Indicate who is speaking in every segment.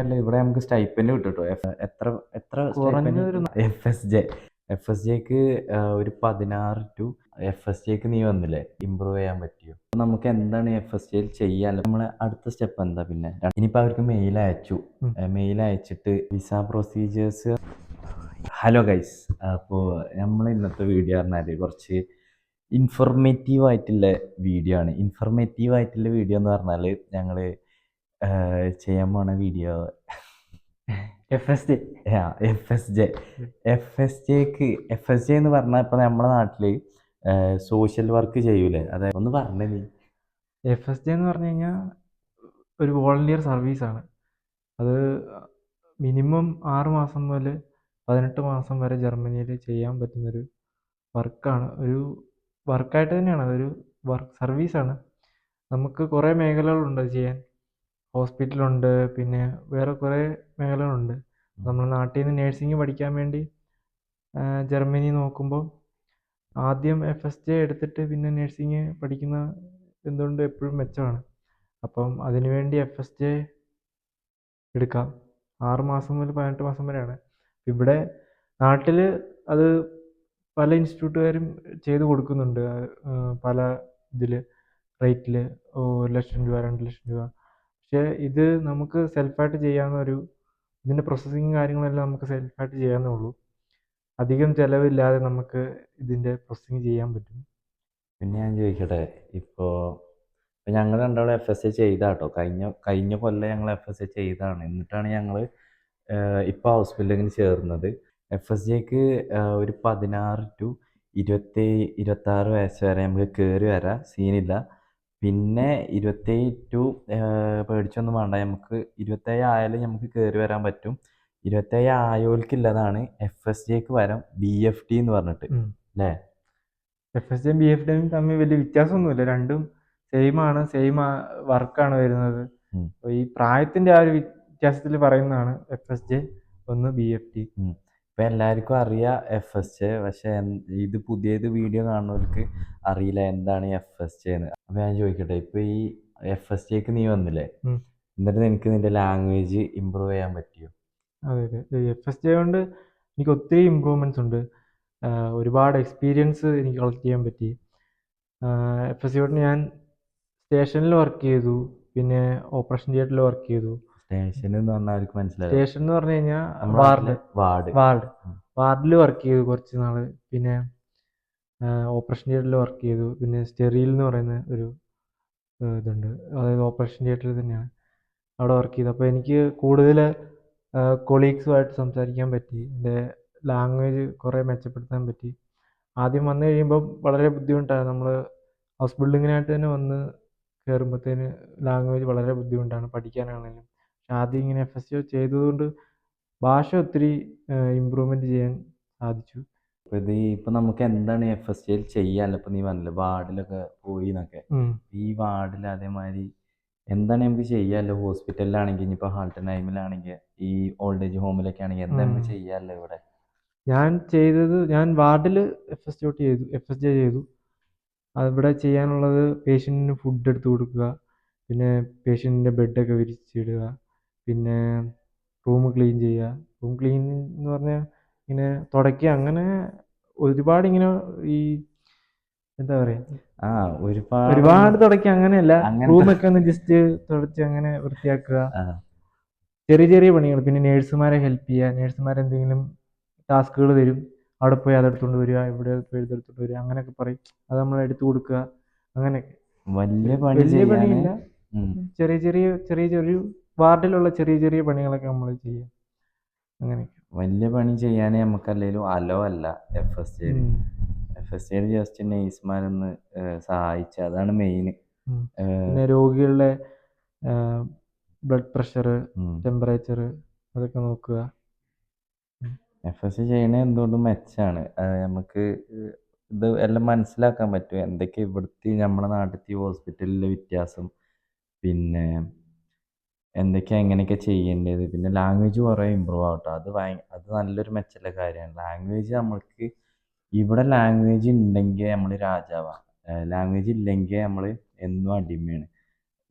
Speaker 1: അല്ല ഇവിടെ നമുക്ക് സ്റ്റൈപ്പൻഡ് കിട്ടും കേട്ടോ. എത്ര എത്ര
Speaker 2: കുറഞ്ഞൊരു
Speaker 1: എഫ് എസ് ജെക്ക് ഒരു 16 ടു എഫ് എസ് ജെക്ക് നീ വന്നില്ലേ, ഇമ്പ്രൂവ് ചെയ്യാൻ പറ്റിയോ? നമുക്ക് എന്താണ് എഫ് എസ് ജെയിൽ ചെയ്യാൻ നമ്മളെ അടുത്ത സ്റ്റെപ്പ് എന്താ? പിന്നെ ഇനിയിപ്പോൾ അവർക്ക് മെയിൽ അയച്ചു, മെയിൽ അയച്ചിട്ട് വിസ പ്രൊസീജിയേഴ്സ്. ഹലോ ഗൈസ്, അപ്പോൾ നമ്മൾ ഇന്നത്തെ വീഡിയോ പറഞ്ഞാൽ കുറച്ച് ഇൻഫോർമേറ്റീവ് ആയിട്ടുള്ള വീഡിയോ ആണ്. ഇൻഫോർമേറ്റീവ് ആയിട്ടുള്ള വീഡിയോ എന്ന് പറഞ്ഞാൽ ഞങ്ങൾ ചെയ്യാൻ പോണ video
Speaker 2: FSJ.
Speaker 1: F S J എന്ന് പറഞ്ഞാൽ ഇപ്പം നമ്മുടെ നാട്ടിൽ സോഷ്യൽ വർക്ക് ചെയ്യൂലേ? അതായത് ഒന്ന് പറഞ്ഞേ നീ.
Speaker 2: FSJ എന്ന് പറഞ്ഞു കഴിഞ്ഞാൽ ഒരു വോളണ്ടിയർ സർവീസാണ്. അത് മിനിമം 6 മാസം മുതൽ 18 മാസം വരെ ജർമ്മനിയിൽ ചെയ്യാൻ പറ്റുന്നൊരു വർക്കാണ്. ഒരു വർക്കായിട്ട് തന്നെയാണ്, അതൊരു വർക്ക് സർവീസാണ്. നമുക്ക് കുറേ മേഖലകളുണ്ട് അത് ചെയ്യാൻ. ഹോസ്പിറ്റലുണ്ട്, പിന്നെ വേറെ കുറേ മേഖലകളുണ്ട്. നമ്മൾ നാട്ടിൽ നിന്ന് നേഴ്സിംഗ് പഠിക്കാൻ വേണ്ടി ജർമ്മനി നോക്കുമ്പോൾ ആദ്യം FSJ എടുത്തിട്ട് പിന്നെ നേഴ്സിംഗ് പഠിക്കുന്ന എന്തുകൊണ്ട് എപ്പോഴും മെച്ചമാണ്. അപ്പം അതിനുവേണ്ടി FSJ എടുക്കാം. 6 മാസം മുതൽ 18 മാസം വരെയാണ്. ഇവിടെ നാട്ടിൽ അത് പല ഇൻസ്റ്റിറ്റ്യൂട്ടുകാരും ചെയ്ത് കൊടുക്കുന്നുണ്ട്. പല ഇതിൽ റേറ്റിൽ 1,00,000 രൂപ 2,00,000 രൂപ. പക്ഷേ ഇത് നമുക്ക് സെൽഫായിട്ട് ചെയ്യാവുന്ന ഇതിൻ്റെ പ്രോസസ്സിങ് കാര്യങ്ങളെല്ലാം നമുക്ക് സെൽഫായിട്ട് ചെയ്യാവുന്നേ ഉള്ളൂ. അധികം ചിലവില്ലാതെ നമുക്ക് ഇതിൻ്റെ പ്രോസസ്സിങ് ചെയ്യാൻ പറ്റും.
Speaker 1: പിന്നെ ഞാൻ ചോദിക്കട്ടെ, ഇപ്പോൾ ഞങ്ങൾ രണ്ടാളും FSA ചെയ്താട്ടോ. കഴിഞ്ഞ കൊല്ലം ഞങ്ങൾ FSA ചെയ്താണ്. എന്നിട്ടാണ് ഞങ്ങൾ ഇപ്പോൾ ഹൗസ് ബിൽഡിങ്ങിന് ചേർന്നത്. FSJക്ക് ഒരു 16 ടു 26 വയസ്സ് വരെ നമുക്ക് കയറി വരാം, സീനില്ല. പിന്നെ 27 ടു പേടിച്ചൊന്നും വേണ്ട, നമുക്ക് 27 ആയാലും നമുക്ക് കയറി വരാൻ പറ്റും. 27 ആയോൽക്കുള്ളതാണ് FSJക്ക് വരാം BFT എന്ന് പറഞ്ഞിട്ട്, അല്ലേ?
Speaker 2: FSJയും BFDയും തമ്മിൽ വലിയ വ്യത്യാസമൊന്നുമില്ല, രണ്ടും സെയിം വർക്കാണ് വരുന്നത്. ഈ പ്രായത്തിന്റെ ആ ഒരു വ്യത്യാസത്തിൽ പറയുന്നതാണ് FSJ, ഒന്ന് BFD.
Speaker 1: ഇപ്പം എല്ലാവർക്കും അറിയാം FSJ, പക്ഷെ ഇത് പുതിയത് വീഡിയോ കാണുന്നവർക്ക് അറിയില്ല എന്താണ് FSJ എന്ന്. അപ്പം ഞാൻ ചോദിക്കട്ടെ, ഇപ്പം ഈ FSJക്ക് നീ വന്നില്ലേ, എന്നിട്ട് നിനക്ക് നിന്റെ ലാംഗ്വേജ് ഇമ്പ്രൂവ് ചെയ്യാൻ പറ്റിയോ?
Speaker 2: അതെ അതെ, FSJ കൊണ്ട് എനിക്ക് ഒത്തിരി ഇമ്പ്രൂവ്മെൻറ്റ്സ് ഉണ്ട്. ഒരുപാട് എക്സ്പീരിയൻസ് എനിക്ക് കളക്ട് ചെയ്യാൻ പറ്റി. FSJ കൊണ്ട് ഞാൻ സ്റ്റേഷനിൽ വർക്ക് ചെയ്തു, പിന്നെ ഓപ്പറേഷൻ തിയേറ്ററിൽ വർക്ക് ചെയ്തു.
Speaker 1: സ്റ്റേഷൻ എന്ന് പറഞ്ഞാൽ അവർക്ക് മനസ്സിലായി.
Speaker 2: സ്റ്റേഷൻ എന്ന് പറഞ്ഞു കഴിഞ്ഞാൽ വാർഡിൽ വർക്ക് ചെയ്തു കുറച്ച് നാൾ. പിന്നെ ഓപ്പറേഷൻ തിയേറ്ററിൽ വർക്ക് ചെയ്തു. പിന്നെ സ്റ്റെറിയിൽ എന്ന് പറയുന്ന ഒരു ഇതുണ്ട്, അതായത് ഓപ്പറേഷൻ തിയേറ്ററിൽ തന്നെയാണ്, അവിടെ വർക്ക് ചെയ്തു. അപ്പോൾ എനിക്ക് കൂടുതൽ കൊളീഗ്സുമായിട്ട് സംസാരിക്കാൻ പറ്റി, എൻ്റെ ലാംഗ്വേജ് കുറേ മെച്ചപ്പെടുത്താൻ പറ്റി. ആദ്യം വന്നു കഴിയുമ്പോൾ വളരെ ബുദ്ധിമുട്ടാണ്. നമ്മൾ ഹൗസ് ബിൽഡിങ്ങിനായിട്ട് തന്നെ വന്ന് കയറുമ്പോഴത്തേന് ലാംഗ്വേജ് വളരെ ബുദ്ധിമുട്ടാണ് പഠിക്കാനാണെങ്കിലും. പക്ഷെ ആദ്യം ഇങ്ങനെ FSJ ചെയ്തതുകൊണ്ട് ഭാഷ ഒത്തിരി ഇമ്പ്രൂവ്മെൻറ്റ് ചെയ്യാൻ സാധിച്ചു.
Speaker 1: ഇപ്പം നമുക്ക് എന്താണ് FSJയിൽ ചെയ്യാനല്ലോ? ഇപ്പം നീ പറഞ്ഞില്ലേ വാർഡിലൊക്കെ പോയി എന്നൊക്കെ. ഈ വാർഡിൽ അതേമാതിരി എന്താണ് നമുക്ക് ചെയ്യാമല്ലോ? ഹോസ്പിറ്റലിലാണെങ്കിൽ, ഇനിയിപ്പോൾ ഹാൾട്ടൻഹൈമിലാണെങ്കിൽ, ഈ ഓൾഡ് ഏജ് ഹോമിലൊക്കെ ആണെങ്കിൽ എന്താ നമുക്ക് ചെയ്യാമല്ലോ ഇവിടെ?
Speaker 2: ഞാൻ വാർഡിൽ FSJ ചെയ്തു. അവിടെ ചെയ്യാനുള്ളത് പേഷ്യൻറ്റിന് ഫുഡ് എടുത്ത് കൊടുക്കുക, പിന്നെ പേഷ്യൻറ്റിൻ്റെ ബെഡൊക്കെ വിരിച്ചിടുക, പിന്നെ റൂം ക്ലീൻ ചെയ്യുക. റൂം ക്ലീൻ എന്ന് പറഞ്ഞാൽ ഇങ്ങനെ തുടയ്ക്കുക, അങ്ങനെ ഒരുപാട് ഇങ്ങനെ ഈ എന്താ പറയുക, ഒരുപാട് തുടയ്ക്കുക അങ്ങനെയല്ല, റൂമൊക്കെ ഒന്ന് ജസ്റ്റ് തുടച്ച് അങ്ങനെ വൃത്തിയാക്കുക. ചെറിയ ചെറിയ പണികൾ. പിന്നെ നേഴ്സുമാരെ ഹെൽപ്പ് ചെയ്യുക. നേഴ്സുമാരെന്തെങ്കിലും ടാസ്കുകൾ തരും, അവിടെ പോയി അതെടുത്തുകൊണ്ട് വരിക, ഇവിടെ പോയി ഇതെടുത്തുകൊണ്ട് വരിക, അങ്ങനെയൊക്കെ പറയും, അത് നമ്മൾ എടുത്തു കൊടുക്കുക. അങ്ങനെയൊക്കെ
Speaker 1: വലിയ
Speaker 2: പണിയില്ല, ചെറിയ വാർഡിലുള്ള ചെറിയ ചെറിയ പണികളൊക്കെ നമ്മൾ ചെയ്യുക. അങ്ങനെയൊക്കെ
Speaker 1: വലിയ പണി ചെയ്യാനേ നമുക്കല്ലേലും അല്ല FSJയിൽ ജസ്റ്റ് നേഴ്സുമാരൊന്ന് സഹായിച്ച, അതാണ് മെയിൻ.
Speaker 2: പിന്നെ രോഗികളുടെ ബ്ലഡ് പ്രഷർ, ടെമ്പറേച്ചർ, അതൊക്കെ നോക്കുക.
Speaker 1: FSJ ചെയ്യണേ എന്തുകൊണ്ടും മെച്ചാണ്. നമുക്ക് ഇത് എല്ലാം മനസ്സിലാക്കാൻ പറ്റും, എന്തൊക്കെ ഇവിടുത്തെ നമ്മുടെ നാട്ടിലത്തെ ഹോസ്പിറ്റലിലെ വ്യത്യാസം, പിന്നെ എന്തൊക്കെയാണ് എങ്ങനെയൊക്കെ ചെയ്യേണ്ടത്. പിന്നെ ലാംഗ്വേജ് കുറേ ഇമ്പ്രൂവ് ആവട്ടോ, അത് നല്ലൊരു മെച്ചമുള്ള കാര്യമാണ്. ലാംഗ്വേജ് നമ്മൾക്ക് ഇവിടെ ലാംഗ്വേജ് ഉണ്ടെങ്കിൽ നമ്മൾ രാജാവാണ്, ലാംഗ്വേജ് ഇല്ലെങ്കിൽ നമ്മൾ എന്നും അടിമയാണ്.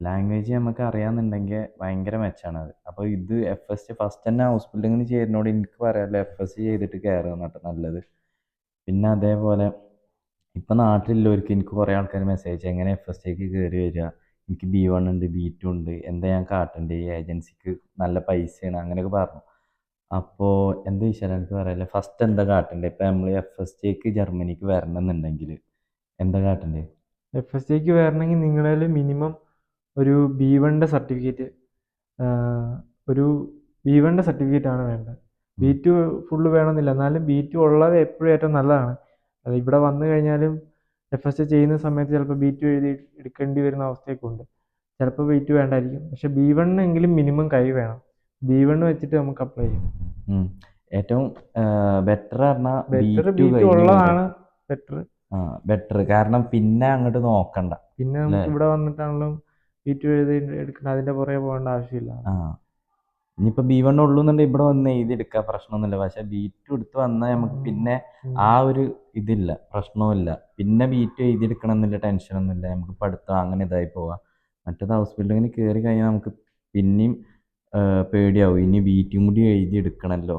Speaker 1: ലാംഗ്വേജ് നമുക്ക് അറിയാമെന്നുണ്ടെങ്കിൽ ഭയങ്കര മെച്ചമാണത്. അപ്പോൾ ഇത് FSC ഫസ്റ്റ് തന്നെ ഹൗസ് ബിൽഡിങ്ങിന് ചേരുന്നോട് എനിക്ക് പറയാമല്ലോ FSC ചെയ്തിട്ട് കയറുക എന്നിട്ട് നല്ലത്. പിന്നെ അതേപോലെ ഇപ്പം നാട്ടിലുള്ളവർക്ക് എനിക്ക് കുറേ ആൾക്കാർ മെസ്സേജ് എങ്ങനെ FSCക്ക് കയറി വരിക, എനിക്ക് B1 ഉണ്ട് B2 ഉണ്ട്, എന്താ ഞാൻ കാട്ടണ്ടേ, ഈ ഏജൻസിക്ക് നല്ല പൈസയാണ് അങ്ങനെയൊക്കെ പറഞ്ഞു. അപ്പോൾ എന്താ ചോദിച്ചാൽ എനിക്ക് പറയാമല്ലോ ഫസ്റ്റ് എന്താ കാട്ടണ്ടേ, ഇപ്പം നമ്മൾ FSCക്ക് ജർമ്മനിക്ക് വരണം എന്നുണ്ടെങ്കിൽ എന്താ കാട്ടണ്ടേ?
Speaker 2: FSCക്ക് വരണമെങ്കിൽ നിങ്ങളിൽ മിനിമം ഒരു B1ൻ്റെ സർട്ടിഫിക്കറ്റ് ഒരു B1ൻ്റെ സർട്ടിഫിക്കറ്റാണ് വേണ്ടത്. B2 ഫുള്ള് വേണമെന്നില്ല, എന്നാലും B2 ഉള്ളത് എപ്പോഴും ഏറ്റവും നല്ലതാണ്. അത് ഇവിടെ വന്നു കഴിഞ്ഞാലും FSC ചെയ്യുന്ന സമയത്ത് ചിലപ്പോൾ B2 എഴുതി എടുക്കേണ്ടി വരുന്ന അവസ്ഥയൊക്കെ ഉണ്ട്. ചിലപ്പോൾ B2 വേണ്ടായിരിക്കും, പക്ഷെ B1 എങ്കിലും മിനിമം കൈ വേണം. B1 വെച്ചിട്ട് നമുക്ക് അപ്ലൈ ചെയ്യാം.
Speaker 1: ഏറ്റവും ബെറ്റർ പറഞ്ഞാൽ
Speaker 2: ബെറ്റർ
Speaker 1: B2
Speaker 2: B2
Speaker 1: കഴിഞ്ഞ്
Speaker 2: ഉള്ളതാണ് ബെറ്റർ.
Speaker 1: ബെറ്റർ, കാരണം പിന്നെ അങ്ങോട്ട് നോക്കണ്ട.
Speaker 2: പിന്നെ നമുക്ക് ഇവിടെ വന്നിട്ടാണെങ്കിലും B2 എഴുതി എടുക്കണം, അതിൻ്റെ പുറകെ പോകേണ്ട ആവശ്യമില്ല.
Speaker 1: ഇനിയിപ്പോൾ B1 ഉള്ളൂ എന്നുണ്ടെങ്കിൽ ഇവിടെ വന്ന് എഴുതി എടുക്കുക, പ്രശ്നമൊന്നുമില്ല. പക്ഷെ B2 എടുത്ത് വന്നാൽ നമുക്ക് പിന്നെ ആ ഒരു ഇതില്ല, പ്രശ്നവുമില്ല. പിന്നെ B2 എഴുതി എടുക്കണം എന്നുള്ള ടെൻഷനൊന്നുമില്ല, നമുക്ക് പഠിത്തം അങ്ങനെ ഇതായി പോവാം. മറ്റേത് ഹൗസ് ബിൽഡിങ്ങിന് കയറി കഴിഞ്ഞാൽ നമുക്ക് പിന്നെയും പേടിയാവും, ഇനി B2 കൂടി എഴുതി എടുക്കണമല്ലോ.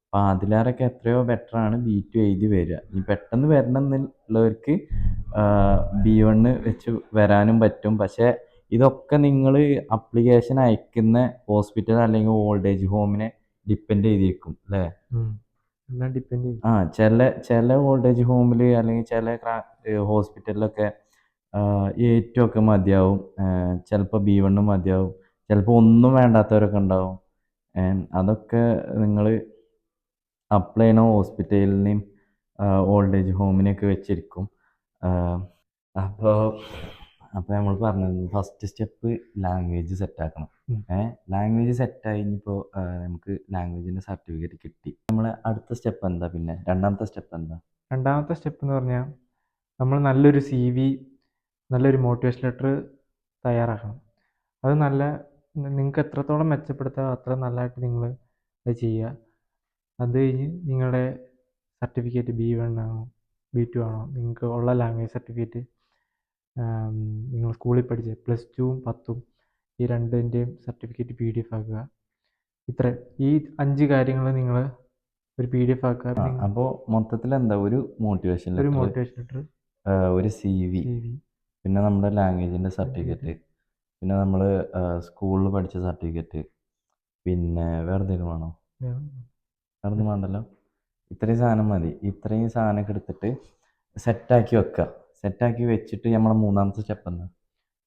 Speaker 1: അപ്പോൾ അതിലേറെയൊക്കെ എത്രയോ ബെറ്ററാണ് B2 എഴുതി വരിക. ഇനി പെട്ടെന്ന് വരണം എന്നുള്ളവർക്ക് B1 വെച്ച് വരാനും പറ്റും. പക്ഷേ ഇതൊക്കെ നിങ്ങൾ അപ്ലിക്കേഷൻ അയക്കുന്ന ഹോസ്പിറ്റൽ അല്ലെങ്കിൽ ഓൾഡ് ഏജ് ഹോമിനെ ഡിപ്പെൻഡ് ചെയ്തിരിക്കും അല്ലേ?
Speaker 2: എല്ലാം ഡിപ്പെൻഡ് ചെയ്യും.
Speaker 1: ചില ഓൾഡ് ഏജ് ഹോമിൽ അല്ലെങ്കിൽ ചില ഹോസ്പിറ്റലിലൊക്കെ A2 ഒക്കെ മതിയാവും, ചിലപ്പോൾ B1 മതിയാവും, ചിലപ്പോൾ ഒന്നും വേണ്ടാത്തവരൊക്കെ ഉണ്ടാവും. അതൊക്കെ നിങ്ങൾ അപ്ലൈ ചെയ്യണ ഹോസ്പിറ്റലിനെയും ഓൾഡ് ഏജ് ഹോമിനെയൊക്കെ വെച്ചിരിക്കും. അപ്പോൾ നമ്മൾ പറഞ്ഞത് ഫസ്റ്റ് സ്റ്റെപ്പ് ലാംഗ്വേജ് സെറ്റാക്കണം. ലാംഗ്വേജ് സെറ്റായി ഇനിയിപ്പോൾ നമുക്ക് ലാംഗ്വേജിൻ്റെ സർട്ടിഫിക്കറ്റ് കിട്ടി. നമ്മളെ അടുത്ത സ്റ്റെപ്പ് എന്താ? പിന്നെ രണ്ടാമത്തെ സ്റ്റെപ്പ് എന്താ?
Speaker 2: രണ്ടാമത്തെ സ്റ്റെപ്പ് എന്ന് പറഞ്ഞാൽ നമ്മൾ നല്ലൊരു CV, നല്ലൊരു മോട്ടിവേഷൻ ലെറ്റർ തയ്യാറാക്കണം. അത് നിങ്ങൾക്ക് എത്രത്തോളം മെച്ചപ്പെടുത്താമോ അത്ര നല്ലതായിട്ട് നിങ്ങൾ അത് ചെയ്യുക. അത് കഴിഞ്ഞ് നിങ്ങളുടെ സർട്ടിഫിക്കറ്റ് B1 ആണോ B2 ആണോ, നിങ്ങൾക്ക് ഉള്ള ലാംഗ്വേജ് സർട്ടിഫിക്കറ്റ്, നിങ്ങൾ സ്കൂളിൽ പഠിച്ച +2ഉം 10ഉം ഈ രണ്ടിൻ്റെയും സർട്ടിഫിക്കറ്റ് PDF ആക്കുക. ഈ 5 കാര്യങ്ങൾ നിങ്ങൾ ഒരു PDF ആക്കുക.
Speaker 1: അപ്പോൾ മൊത്തത്തിൽ എന്താ, ഒരു മോട്ടിവേഷൻ ലെറ്റർ, ഒരു CV, പിന്നെ നമ്മുടെ ലാംഗ്വേജിൻ്റെ സർട്ടിഫിക്കറ്റ്, പിന്നെ നമ്മൾ സ്കൂളിൽ പഠിച്ച സർട്ടിഫിക്കറ്റ്, പിന്നെ വേറെ എന്തെങ്കിലും വേണോ? വേറെ ഒന്നും വേണ്ടല്ലോ, ഇത്രയും സാധനം മതി. ഇത്രയും സാധനമൊക്കെ എടുത്തിട്ട് സെറ്റാക്കി വെക്കുക. സെറ്റാക്കി വെച്ചിട്ട് നമ്മളെ മൂന്നാമത്തെ സ്റ്റെപ്പ് എന്താ?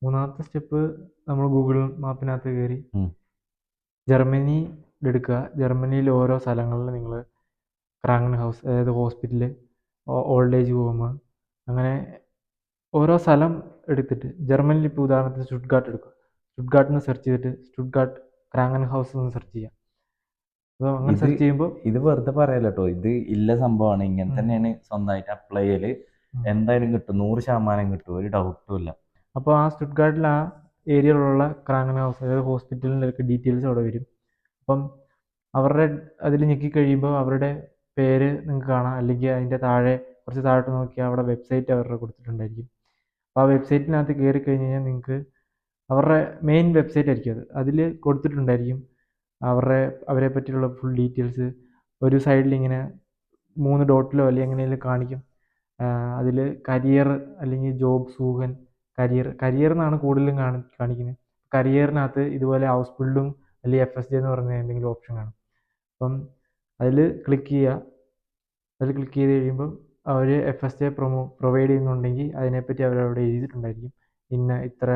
Speaker 2: മൂന്നാമത്തെ സ്റ്റെപ്പ് നമ്മൾ ഗൂഗിൾ മാപ്പിനകത്ത് കയറി ജർമ്മനി എടുക്കുക. ജർമ്മനിയിൽ ഓരോ സ്ഥലങ്ങളിൽ നിങ്ങൾ ക്രാങ്കൻ ഹൗസ്, അതായത് ഹോസ്പിറ്റൽ, ഓൾഡ് ഏജ് ഹോം, അങ്ങനെ ഓരോ സ്ഥലം എടുത്തിട്ട് ജർമ്മനിയിൽ ഇപ്പോൾ ഉദാഹരണത്തിന് സ്റ്റുട്ട്ഗാർട്ട് എടുക്കുക. സ്റ്റുട്ട്ഗാർട്ടിൽ നിന്ന് സെർച്ച് ചെയ്തിട്ട് സ്റ്റുട്ട്ഗാർട്ട് ക്രാങ്കൻ ഹൗസ് എന്ന് സെർച്ച് ചെയ്യാം. അപ്പോൾ അങ്ങനെ സെർച്ച് ചെയ്യുമ്പോൾ
Speaker 1: ഇത് വെറുതെ പറയല്ലോ കേട്ടോ, ഇത് ഇല്ല സംഭവമാണ്. ഇങ്ങനെ തന്നെയാണ് സ്വന്തമായിട്ട് അപ്ലൈ ചെയ്യല്. എന്തായാലും കിട്ടും, 100% കിട്ടും, ഒരു ഡൗട്ടും ഇല്ല.
Speaker 2: അപ്പോൾ ആ സ്റ്റുട്ട്ഗാർട്ടിൽ ആ ഏരിയയിലുള്ള ക്രാങ്കൻ ഹൗസ്, അതായത് ഹോസ്പിറ്റലിൻ്റെ ഡീറ്റെയിൽസ് അവിടെ വരും. അപ്പം അവരുടെ അതിൽ ഞെക്കിക്കഴിയുമ്പോൾ അവരുടെ പേര് നിങ്ങൾക്ക് കാണാം, അല്ലെങ്കിൽ അതിൻ്റെ താഴെ കുറച്ച് താഴോട്ട് നോക്കിയാൽ അവിടെ വെബ്സൈറ്റ് അവരുടെ കൊടുത്തിട്ടുണ്ടായിരിക്കും. അപ്പോൾ ആ വെബ്സൈറ്റിനകത്ത് കയറി കഴിഞ്ഞ് കഴിഞ്ഞാൽ നിങ്ങൾക്ക് അവരുടെ മെയിൻ വെബ്സൈറ്റ് ആയിരിക്കും അത്. അതിൽ കൊടുത്തിട്ടുണ്ടായിരിക്കും അവരെ പറ്റിയുള്ള ഫുൾ ഡീറ്റെയിൽസ്. ഒരു സൈഡിൽ ഇങ്ങനെ 3 ഡോട്ടിലോ അല്ലെങ്കിൽ എങ്ങനെയെങ്കിലും കാണിക്കും. അതിൽ കരിയർ അല്ലെങ്കിൽ ജോബ് സൂഹൻ, കരിയർ എന്നാണ് കൂടുതലും കാണിക്കുന്നത്. കരിയറിനകത്ത് ഇതുപോലെ ഹൗസ് ബിൽഡും അല്ലെങ്കിൽ FSD എന്ന് പറഞ്ഞ എന്തെങ്കിലും ഓപ്ഷൻ കാണും. അപ്പം അതിൽ ക്ലിക്ക് ചെയ്യുക. അതിൽ ക്ലിക്ക് ചെയ്ത് കഴിയുമ്പോൾ അവർ FSD പ്രൊവൈഡ് ചെയ്യുന്നുണ്ടെങ്കിൽ അതിനെപ്പറ്റി അവരവിടെ എഴുതിയിട്ടുണ്ടായിരിക്കും. ഇത്ര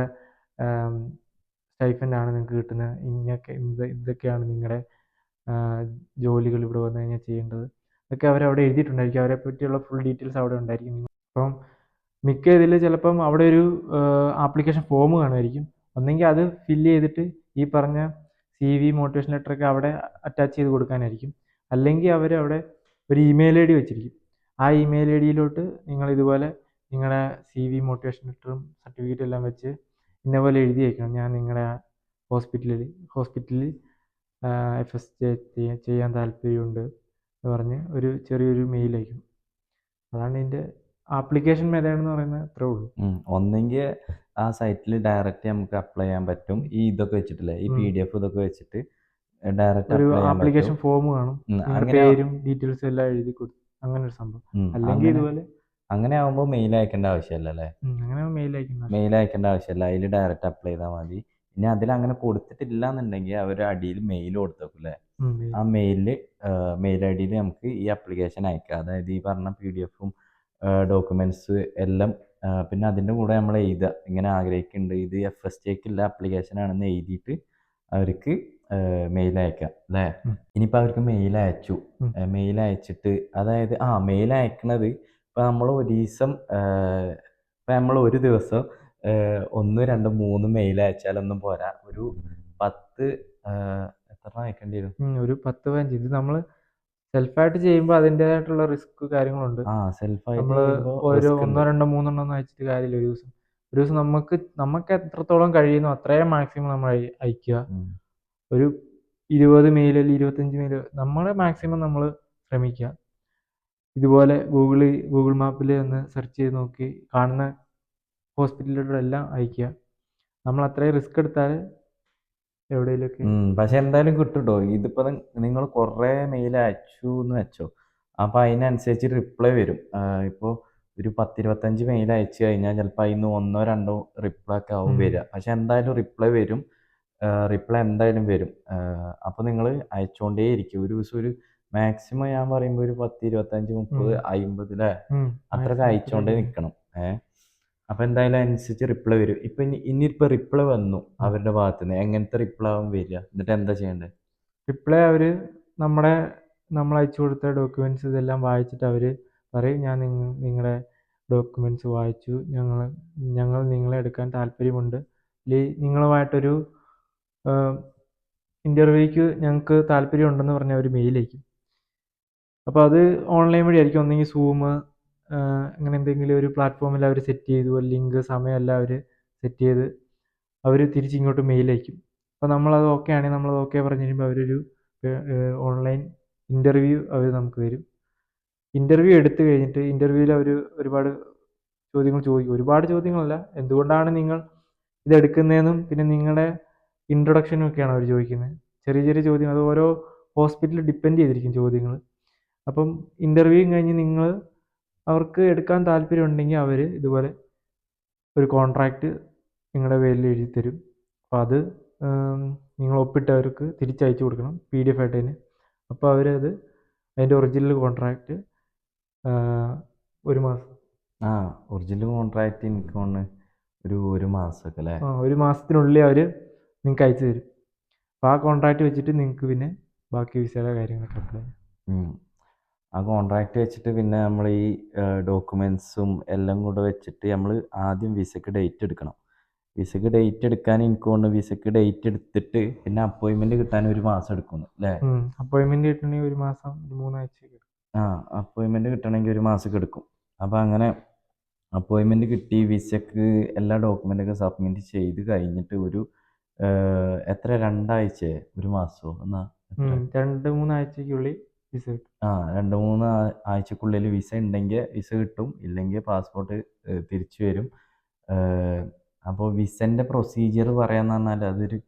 Speaker 2: സ്റ്റൈഫൻ്റാണ് നിങ്ങൾക്ക് കിട്ടുന്നത്, ഇതൊക്കെയാണ് നിങ്ങളുടെ ജോലികൾ ഇവിടെ വന്നു കഴിഞ്ഞാൽ ചെയ്യേണ്ടത്, ഇതൊക്കെ അവരവിടെ എഴുതിയിട്ടുണ്ടായിരിക്കും. അവരെ പറ്റിയുള്ള ഫുൾ ഡീറ്റെയിൽസ് അവിടെ ഉണ്ടായിരിക്കും. അപ്പം മിക്ക ഇതിൽ ചിലപ്പം അവിടെ ഒരു ആപ്ലിക്കേഷൻ ഫോം കാണുമായിരിക്കും. ഒന്നെങ്കിൽ അത് ഫില്ല് ചെയ്തിട്ട് ഈ പറഞ്ഞ CV, മോട്ടിവേഷൻ ലെറ്ററൊക്കെ അവിടെ അറ്റാച്ച് ചെയ്ത് കൊടുക്കാനായിരിക്കും. അല്ലെങ്കിൽ അവരവിടെ ഒരു ഇമെയിൽ ID വെച്ചിരിക്കും. ആ ഇമെയിൽ IDയിലോട്ട് നിങ്ങൾ ഇതുപോലെ നിങ്ങളുടെ CV, മോട്ടിവേഷൻ ലെറ്ററും സർട്ടിഫിക്കറ്റും എല്ലാം വെച്ച് ഇന്നപോലെ എഴുതി വയ്ക്കണം, ഞാൻ നിങ്ങളുടെ ഹോസ്പിറ്റലിൽ FSD ചെയ്യാൻ താല്പര്യമുണ്ട് എന്ന് പറഞ്ഞ് ഒരു ചെറിയൊരു മെയിൽ അയക്കും. അതാണ് ഇതിൻ്റെ ആപ്ലിക്കേഷൻ മെത്തേഡ് എന്ന് പറയുന്നത്. അത്രേ ഉള്ളൂ.
Speaker 1: ഒന്നെങ്കിൽ ആ സൈറ്റിൽ ഡയറക്റ്റ് നമുക്ക് അപ്ലൈ ചെയ്യാൻ പറ്റും. ഈ ഇതൊക്കെ വെച്ചിട്ടില്ലേ, ഈ PDF ഇതൊക്കെ വെച്ചിട്ട് ഡയറക്റ്റ്
Speaker 2: ഒരു
Speaker 1: അപ്ലൈ ചെയ്യാൻ പറ്റും.
Speaker 2: ആപ്ലിക്കേഷൻ ഫോം കാണും, നിങ്ങളുടെ
Speaker 1: അങ്ങനെ
Speaker 2: പേരും ഡീറ്റെയിൽസും എല്ലാം എഴുതി കൊടുക്കും, അങ്ങനെ ഒരു സംഭവം. അല്ലെങ്കിൽ
Speaker 1: അങ്ങനെ
Speaker 2: ഇതുപോലെ
Speaker 1: അങ്ങനെ ആകുമ്പോൾ മെയിൽ അയക്കേണ്ട ആവശ്യമില്ല അല്ലേ?
Speaker 2: അങ്ങനെ മെയിൽ അയക്കുന്ന
Speaker 1: മെയിൽ അയക്കേണ്ട ആവശ്യമില്ല, അതിൽ ഡയറക്റ്റ് അപ്ലൈ ചെയ്താൽ മതി. ഇനി അതിലങ്ങനെ കൊടുത്തിട്ടില്ല എന്നുണ്ടെങ്കിൽ അവർ അടിയിൽ മെയിൽ കൊടുത്തേക്കും അല്ലേ? ആ മെയിൽ ഐ ഡിയിൽ നമുക്ക് ഈ ആപ്ലിക്കേഷൻ അയക്കാം. അതായത് ഈ പറഞ്ഞ PDF ഡോക്യുമെൻറ്റ്സ് എല്ലാം പിന്നെ അതിൻ്റെ കൂടെ നമ്മൾ എഴുതുക, ഇങ്ങനെ ആഗ്രഹിക്കുന്നുണ്ട്, ഇത് FSTക്കുള്ള ആപ്ലിക്കേഷൻ ആണെന്ന് എഴുതിയിട്ട് അവർക്ക് മെയിൽ അയക്കാം അല്ലേ? ഇനിയിപ്പോൾ അവർക്ക് മെയിൽ അയച്ചു, മെയിൽ അയച്ചിട്ട് അതായത് മെയിൽ അയക്കണത് ഇപ്പം നമ്മൾ ഒരു ദിവസം ഇപ്പം നമ്മൾ ഒരു ദിവസം 1, 2, 3 മെയിൽ അയച്ചാലൊന്നും പോരാ. ഒരു 10 എത്ര അയക്കേണ്ടി വരും?
Speaker 2: ഒരു 10-15. ഇത് നമ്മൾ സെൽഫായിട്ട് ചെയ്യുമ്പോൾ അതിൻ്റെതായിട്ടുള്ള റിസ്ക് കാര്യങ്ങളുണ്ട്.
Speaker 1: സെൽഫായിട്ട്
Speaker 2: നമ്മൾ
Speaker 1: ചെയ്യുമ്പോൾ
Speaker 2: ഒരു
Speaker 1: റിസ്ക്
Speaker 2: 1, 2, 3 ഒന്നും അയച്ചിട്ട് കാര്യമില്ല. ഒരു ദിവസം നമുക്ക് എത്രത്തോളം കഴിയുന്നു അത്രയും മാക്സിമം നമ്മൾ അയക്കുക. ഒരു 20 മെയിൽ അല്ലെങ്കിൽ 25 മെയിൽ നമ്മളെ മാക്സിമം നമ്മൾ ശ്രമിക്കുക. ഇതുപോലെ ഗൂഗിൾ മാപ്പിൽ ഒന്ന് സെർച്ച് ചെയ്ത് നോക്കി കാണുന്ന ഹോസ്പിറ്റലുകളിലെല്ലാം അയക്കുക. നമ്മൾ അത്രയും റിസ്ക് എടുത്താൽ എവിടെയെങ്കിലുമൊക്കെ
Speaker 1: പക്ഷെ എന്തായാലും കിട്ടും കേട്ടോ. ഇതിപ്പോൾ നിങ്ങൾ കുറേ മെയിൽ അയച്ചു എന്ന് വെച്ചോ, അപ്പോൾ അതിനനുസരിച്ച് റിപ്ലൈ വരും. ഇപ്പോൾ ഒരു 10-25 മെയിൽ അയച്ചു കഴിഞ്ഞാൽ ചിലപ്പോൾ അതിൽ നിന്ന് 1-2 റിപ്ലൈ ഒക്കെ ആവും വരിക. പക്ഷെ എന്തായാലും റിപ്ലൈ വരും, റിപ്ലൈ എന്തായാലും വരും. അപ്പോൾ നിങ്ങൾ അയച്ചുകൊണ്ടേ ഇരിക്കും. ഒരു ദിവസം ഒരു മാക്സിമം ഞാൻ പറയുമ്പോൾ ഒരു 10, 25, 30, 50 അല്ലേ, അത്രയൊക്കെ അയച്ചുകൊണ്ടേ നിൽക്കണം. അപ്പോൾ എന്തായാലും അതിനനുസരിച്ച് റിപ്ലൈ വരും. ഇപ്പം ഇനിയിപ്പോൾ റിപ്ലൈ വന്നു അവരുടെ ഭാഗത്ത് നിന്ന്, എങ്ങനത്തെ റിപ്ലൈ ആവും വരിക? എന്നിട്ട് എന്താ ചെയ്യേണ്ടത്?
Speaker 2: റിപ്ലൈ അവർ നമ്മൾ അയച്ചു കൊടുത്ത ഡോക്യുമെൻറ്റ്സ് ഇതെല്ലാം വായിച്ചിട്ട് അവർ പറയും, ഞാൻ നിങ്ങളുടെ ഡോക്യുമെൻറ്റ്സ് വായിച്ചു, ഞങ്ങൾ നിങ്ങളെ എടുക്കാൻ താല്പര്യമുണ്ട്, അല്ലെങ്കിൽ നിങ്ങളുമായിട്ടൊരു ഇൻ്റർവ്യൂക്ക് ഞങ്ങൾക്ക് താല്പര്യമുണ്ടെന്ന് പറഞ്ഞ് അവർ മെയിൽ അയക്കും. അപ്പോൾ അത് ഓൺലൈൻ വഴി ആയിരിക്കും. ഒന്നെങ്കിൽ സൂം അങ്ങനെ എന്തെങ്കിലും ഒരു പ്ലാറ്റ്ഫോമിൽ അവർ സെറ്റ് ചെയ്തു, ലിങ്ക് സമയമെല്ലാം അവർ സെറ്റ് ചെയ്ത് അവർ തിരിച്ചിങ്ങോട്ട് മെയിൽ അയക്കും. അപ്പോൾ നമ്മളത് ഓക്കെ ആണെങ്കിൽ നമ്മളത് ഓക്കെ പറഞ്ഞു കഴിയുമ്പോൾ അവരൊരു ഓൺലൈൻ ഇൻ്റർവ്യൂ അവർ നമുക്ക് തരും. ഇൻ്റർവ്യൂ എടുത്തു കഴിഞ്ഞിട്ട് ഇൻ്റർവ്യൂവിൽ അവർ ഒരുപാട് ചോദ്യങ്ങൾ ചോദിക്കും. ഒരുപാട് ചോദ്യങ്ങളല്ല, എന്തുകൊണ്ടാണ് നിങ്ങൾ ഇതെടുക്കുന്നതെന്നും പിന്നെ നിങ്ങളുടെ ഇൻട്രൊഡക്ഷനും ഒക്കെയാണ് അവർ ചോദിക്കുന്നത്. ചെറിയ ചെറിയ ചോദ്യങ്ങൾ, അത് ഓരോ ഹോസ്പിറ്റലിൽ ഡിപ്പെൻഡ് ചെയ്തിരിക്കും ചോദ്യങ്ങൾ. അപ്പം ഇൻ്റർവ്യൂ കഴിഞ്ഞ് അവർക്ക് എടുക്കാൻ താല്പര്യമുണ്ടെങ്കിൽ അവർ ഇതുപോലെ ഒരു കോൺട്രാക്റ്റ് നിങ്ങളുടെ പേരിൽ എഴുതി തരും. അപ്പോൾ അത് നിങ്ങൾ ഒപ്പിട്ടവർക്ക് തിരിച്ചയച്ചു കൊടുക്കണം PDF ആയിട്ട് തന്നെ. അപ്പോൾ അവരത് അതിൻ്റെ ഒറിജിനൽ കോൺട്രാക്റ്റ് 1 മാസം
Speaker 1: ഒറിജിനൽ കോൺട്രാക്റ്റ് എനിക്ക് തോന്നുന്നു ഒരു മാസമൊക്കെ അല്ലേ?
Speaker 2: 1 മാസത്തിനുള്ളിൽ അവർ നിങ്ങൾക്ക് അയച്ചു തരും. അപ്പോൾ ആ കോൺട്രാക്റ്റ് വെച്ചിട്ട് നിങ്ങൾക്ക് പിന്നെ ബാക്കി വിസയുടെ കാര്യങ്ങളൊക്കെ അപ്ലൈ ചെയ്യാം.
Speaker 1: ആ കോൺട്രാക്റ്റ് വെച്ചിട്ട് പിന്നെ നമ്മൾ ഈ ഡോക്യുമെൻറ്റ്സും എല്ലാം കൂടെ വെച്ചിട്ട് നമ്മൾ ആദ്യം വിസയ്ക്ക് ഡേറ്റ് എടുക്കണം. വിസയ്ക്ക് ഡേറ്റ് എടുക്കാൻ എനിക്ക് തോന്നുന്നു വിസയ്ക്ക് ഡേറ്റ് എടുത്തിട്ട് പിന്നെ അപ്പോയിൻമെൻറ്റ് കിട്ടാൻ 1 മാസം എടുക്കുന്നു അല്ലേ?
Speaker 2: അപ്പോയിൻമെൻറ്റ് കിട്ടണമെങ്കിൽ 1 മാസം 3 ആഴ്ചയൊക്കെ എടുക്കും.
Speaker 1: അപ്പോയിൻമെൻറ്റ് കിട്ടണമെങ്കിൽ 1 മാസമൊക്കെ എടുക്കും. അപ്പോൾ അങ്ങനെ അപ്പോയിൻമെൻറ്റ് കിട്ടി, വിസയ്ക്ക് എല്ലാ ഡോക്യുമെൻ്റൊക്കെ സബ്മിറ്റ് ചെയ്ത് കഴിഞ്ഞിട്ട് ഒരു എത്ര 2 ആഴ്ചയോ 1 മാസമോ
Speaker 2: 2-3 ആഴ്ചയ്ക്കുള്ളിൽ വിസ കിട്ടും.
Speaker 1: 2-3 ആഴ്ചക്കുള്ളിൽ വിസ ഉണ്ടെങ്കിൽ വിസ കിട്ടും, ഇല്ലെങ്കിൽ പാസ്പോർട്ട് തിരിച്ചു വരും. അപ്പോൾ വിസൻ്റെ പ്രൊസീജിയർ പറയാന്ന് പറഞ്ഞാൽ അതൊരു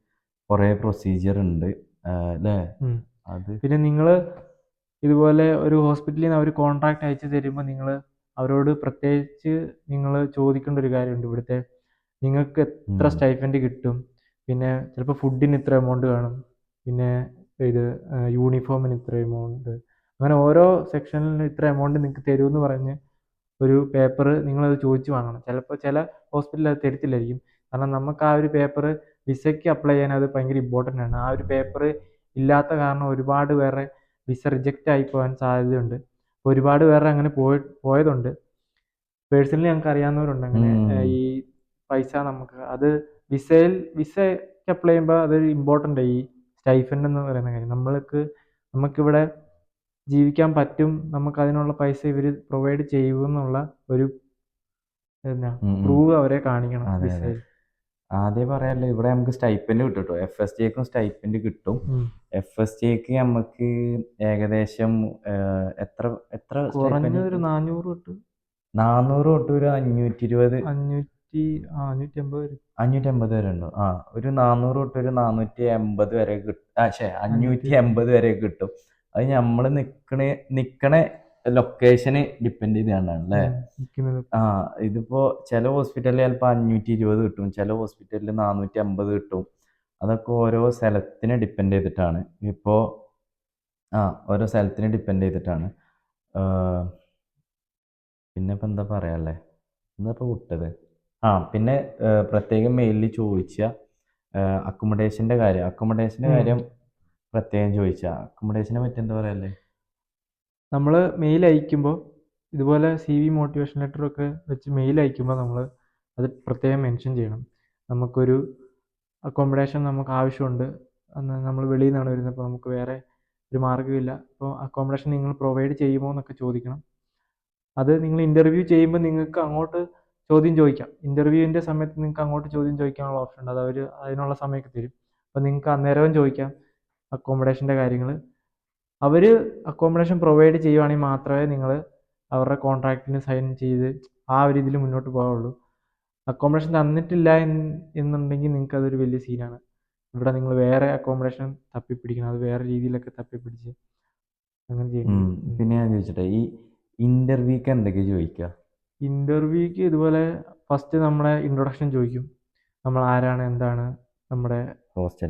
Speaker 1: കുറേ പ്രൊസീജിയർ ഉണ്ട് അല്ലേ? അത്
Speaker 2: പിന്നെ നിങ്ങൾ ഇതുപോലെ ഒരു ഹോസ്പിറ്റലിൽ നിന്ന് അവർ കോൺട്രാക്റ്റ് അയച്ചു തരുമ്പോൾ നിങ്ങൾ അവരോട് പ്രത്യേകിച്ച് നിങ്ങൾ ചോദിക്കേണ്ട ഒരു കാര്യമുണ്ട്. ഇവിടുത്തെ നിങ്ങൾക്ക് എത്ര സ്റ്റൈഫൻഡ് കിട്ടും, പിന്നെ ചിലപ്പോൾ ഫുഡിന് ഇത്ര എമൗണ്ട് കാണും, പിന്നെ ഇത് യൂണിഫോമിന് ഇത്ര എമൗണ്ട്, അങ്ങനെ ഓരോ സെക്ഷനിലും ഇത്ര എമൗണ്ട് നിങ്ങൾക്ക് തരുമെന്ന് പറഞ്ഞ് ഒരു പേപ്പർ നിങ്ങളത് ചോദിച്ച് വാങ്ങണം. ചിലപ്പോൾ ചില ഹോസ്പിറ്റലിൽ അത് തരത്തില്ലായിരിക്കും. കാരണം നമുക്ക് ആ ഒരു പേപ്പർ വിസയ്ക്ക് അപ്ലൈ ചെയ്യാൻ അത് ഭയങ്കര ഇമ്പോർട്ടൻ്റ് ആണ്. ആ ഒരു പേപ്പർ ഇല്ലാത്ത കാരണം ഒരുപാട് പേരുടെ വിസ റിജക്റ്റ് ആയി പോകാൻ സാധ്യതയുണ്ട്. ഒരുപാട് പേരുടെ അങ്ങനെ പോയതുണ്ട്. പേഴ്സണലി ഞങ്ങൾക്ക് അറിയാവുന്നവരുണ്ട് അങ്ങനെ. ഈ പൈസ നമുക്ക് അത് വിസയ്ക്ക് അപ്ലൈ ചെയ്യുമ്പോൾ അതൊരു ഇമ്പോർട്ടൻ്റ് ഈ സ്റ്റൈഫൻഡ് എന്ന് പറയുന്ന കാര്യം. നമുക്കിവിടെ ജീവിക്കാൻ പറ്റും, നമുക്ക് അതിനുള്ള പൈസ ഇവർ പ്രൊവൈഡ് ചെയ്യുമെന്നുള്ള ഒരു പ്രൂവ് അവരെ കാണിക്കണം വിസയിൽ.
Speaker 1: ആദ്യം പറയാമല്ലോ, ഇവിടെ നമുക്ക് സ്റ്റൈപ്പൻഡ് കിട്ടും കേട്ടോ. FSTക്കും സ്റ്റൈപ്പൻഡ് കിട്ടും. FSTക്ക് നമുക്ക് ഏകദേശം എത്ര
Speaker 2: കുറഞ്ഞ ഒരു 400 തൊട്ട്
Speaker 1: 400 തൊട്ട് ഒരു 520
Speaker 2: 550 വരും.
Speaker 1: 550 വരെ ഉണ്ടോ? ആ, ഒരു 400 തൊട്ട് ഒരു 480 വരെ കിട്ടും. 580 വരെ കിട്ടും. അത് നമ്മൾ നിക്കണ ലൊക്കേഷന് ഡിപ്പെൻഡ് ചെയ്താണ് അല്ലേ?
Speaker 2: നിൽക്കുന്നത്.
Speaker 1: ആ, ഇതിപ്പോ ചില ഹോസ്പിറ്റലിൽ ചിലപ്പോൾ 520 കിട്ടും, ചില ഹോസ്പിറ്റലിൽ 450 കിട്ടും. അതൊക്കെ ഓരോ സ്ഥലത്തിനെ ഡിപ്പെൻഡ് ചെയ്തിട്ടാണ്. ഇപ്പോൾ ഓരോ സ്ഥലത്തിനെ ഡിപ്പെൻഡ് ചെയ്തിട്ടാണ്. പിന്നെ ഇപ്പം എന്താ പറയാല്ലേ, ഇന്നിപ്പോൾ വിട്ടത്. പിന്നെ പ്രത്യേകം മെയിലിൽ ചോദിച്ച അക്കോമഡേഷൻ്റെ കാര്യം പ്രത്യേകം ചോദിച്ച. അക്കോമഡേഷനെ പറ്റി എന്താ പറയല്ലേ?
Speaker 2: നമ്മൾ മെയിൽ അയക്കുമ്പോൾ ഇതുപോലെ CV മോട്ടിവേഷൻ ലെറ്ററൊക്കെ വെച്ച് മെയിൽ അയക്കുമ്പോൾ നമ്മൾ അത് പ്രത്യേകം മെൻഷൻ ചെയ്യണം. നമുക്കൊരു അക്കോമഡേഷൻ നമുക്ക് ആവശ്യമുണ്ട്, നമ്മൾ വെളിയിൽ നിന്നാണ് വരുന്നത്, അപ്പോൾ നമുക്ക് വേറെ ഒരു മാർഗ്ഗമില്ല, അപ്പോൾ അക്കോമഡേഷൻ നിങ്ങൾ പ്രൊവൈഡ് ചെയ്യുമോ എന്നൊക്കെ ചോദിക്കണം. അത് നിങ്ങൾ ഇൻ്റർവ്യൂ ചെയ്യുമ്പോൾ നിങ്ങൾക്ക് അങ്ങോട്ട് ചോദ്യം ചോദിക്കാം. ഇൻ്റർവ്യൂവിൻ്റെ സമയത്ത് നിങ്ങൾക്ക് അങ്ങോട്ട് ചോദ്യം ചോദിക്കാനുള്ള ഓപ്ഷൻ ഉണ്ട്. അത് അവർ അതിനുള്ള സമയമൊക്കെ തരും. അപ്പോൾ നിങ്ങൾക്ക് അന്നേരവും ചോദിക്കാം അക്കോമഡേഷൻ്റെ കാര്യങ്ങൾ. അവർ അക്കോമഡേഷൻ പ്രൊവൈഡ് ചെയ്യുവാണെങ്കിൽ മാത്രമേ നിങ്ങൾ അവരുടെ കോൺട്രാക്റ്റിന് സൈൻ ചെയ്ത് ആ ഒരു ഇതിൽ മുന്നോട്ട് പോകാവുള്ളൂ. അക്കോമഡേഷൻ തന്നിട്ടില്ല എന്നുണ്ടെങ്കിൽ നിങ്ങൾക്ക് അതൊരു വലിയ സീനാണ്. ഇവിടെ നിങ്ങൾ വേറെ അക്കോമഡേഷൻ തപ്പിപ്പിടിക്കണം, അത് വേറെ രീതിയിലൊക്കെ തപ്പിപ്പിടിച്ച് അങ്ങനെ ചെയ്യണം.
Speaker 1: പിന്നെ ഞാൻ ചോദിച്ചിട്ടെ, ഈ ഇന്റർവ്യൂക്ക് എന്തൊക്കെയാ ചോദിക്കുക?
Speaker 2: ഇൻ്റർവ്യൂക്ക് ഇതുപോലെ ഫസ്റ്റ് നമ്മളെ ഇൻട്രൊഡക്ഷൻ ചോദിക്കും. നമ്മൾ ആരാണ്, എന്താണ്, നമ്മുടെ